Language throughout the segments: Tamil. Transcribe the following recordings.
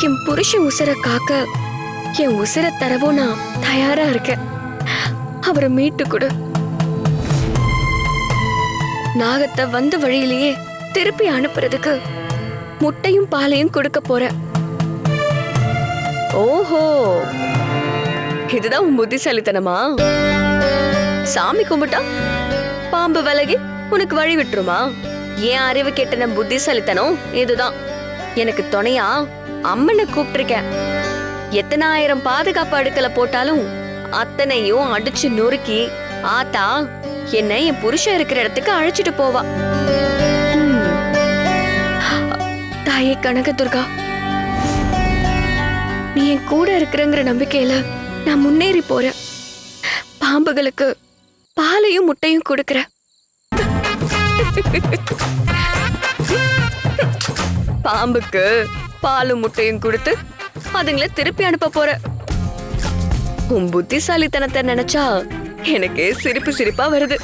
என் புருஷன் உசுர காக்க என் உசுர தரவும் நான் தயாரா இருக்கேன். அவரை மீட்டு கொடு. நாகத்தை வந்த வழியிலேயே திருப்பி அனுப்புறதுக்கு முட்டையும் பாலையும் கொடுக்க போறேன். ஓஹோ, இதுதான் உன் புத்திசாலித்தனமா? சாமி கும்பிட்டா பாம்பு விலகி உனக்கு வழி விட்டுருமா? ஏன் அறிவு கெட்டன புத்திசாலித்தனம் இதுதான். எனக்கு துணையா அம்மனை கூப்பிட்டிருக்கேன். எத்தனை ஆயிரம் பாதுகாப்பு அடுக்கல போட்டாலும் அத்தனையும் அடிச்சு நொறுக்கி ஆத்தா என்ன என் புருஷன் இருக்கிற இடத்துக்கு அழைச்சிட்டு போவா. தாயே கனகதுர்கா, நீ என் கூட இருக்கிறங்கிற நம்பிக்கையில நான் முன்னேறி போறேன். பாம்புகளுக்கு பாலையும் முட்டையும் கொடுக்கற. பாம்புக்கு பாலும் முட்டையும் கொடுத்து அதுங்களை திருப்பி அனுப்ப போற. உன் புத்திசாலித்தனத்தை நினைச்சா எனக்கு சிரிப்பு சிரிப்பா வருது.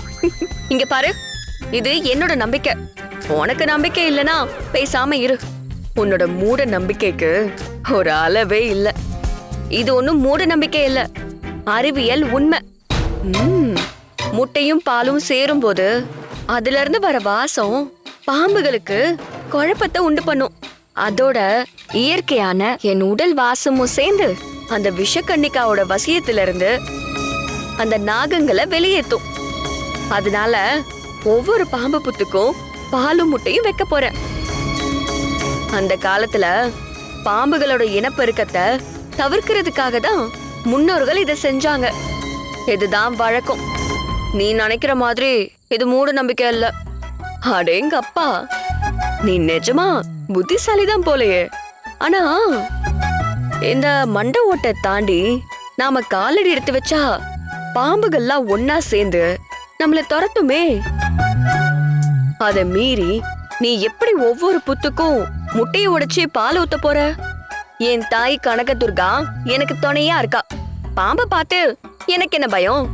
இங்க பாரு, இது என்னோட நம்பிக்கை. உனக்கு நம்பிக்கை இல்லனா பேசாம இரு. உன்னோட மூட நம்பிக்கைக்கு ஒரு அளவே இல்ல. இது ஒண்ணும் மூட நம்பிக்கை இல்ல, அறிவியல் உண்மை. முட்டையும் பாலும் சேரும் போது அதுல இருந்து வர வாசம் பாம்புகளுக்கு குழப்பத்தை உண்டு பண்ணும். அதோட இயற்கையான என் உடல் வாசமும் சேர்ந்து அந்த விஷக்கன்னிக்காவோட வசியத்துல இருந்து அந்த நாகங்களை வெளியேற்றும். அதனால ஒவ்வொரு பாம்பு புத்துக்கும் பாலும் முட்டையும் வைக்க போறேன். அந்த காலத்துல பாம்புகளோட இனப்பெருக்கத்தை தவிர்க்கிறதுக்காக தான் முன்னோர்கள் இதை செஞ்சாங்க. இதுதான் வழக்கம். நீ நினைக்கிற மாதிரி இது மூட நம்பிக்கை இல்ல. அடேங்கப்பா, நீ நிஜமா புத்திசாலிதான் போலயே. ஆனா இந்த மண்டை ஓட்டை தாண்டி நாம காலடி எடுத்து வச்சா பாம்புகள்லாம் ஒன்னா சேர்ந்து நம்மள துரத்துமே. அத மீறி நீ எப்படி ஒவ்வொரு புத்துக்கும் முட்டையை உடைச்சு பால் ஊத்த போற? என் தாய் கனகதுர்கா எனக்கு துணையா இருக்கா. பாம்பை பார்த்து எனக்கு என்ன பயம்?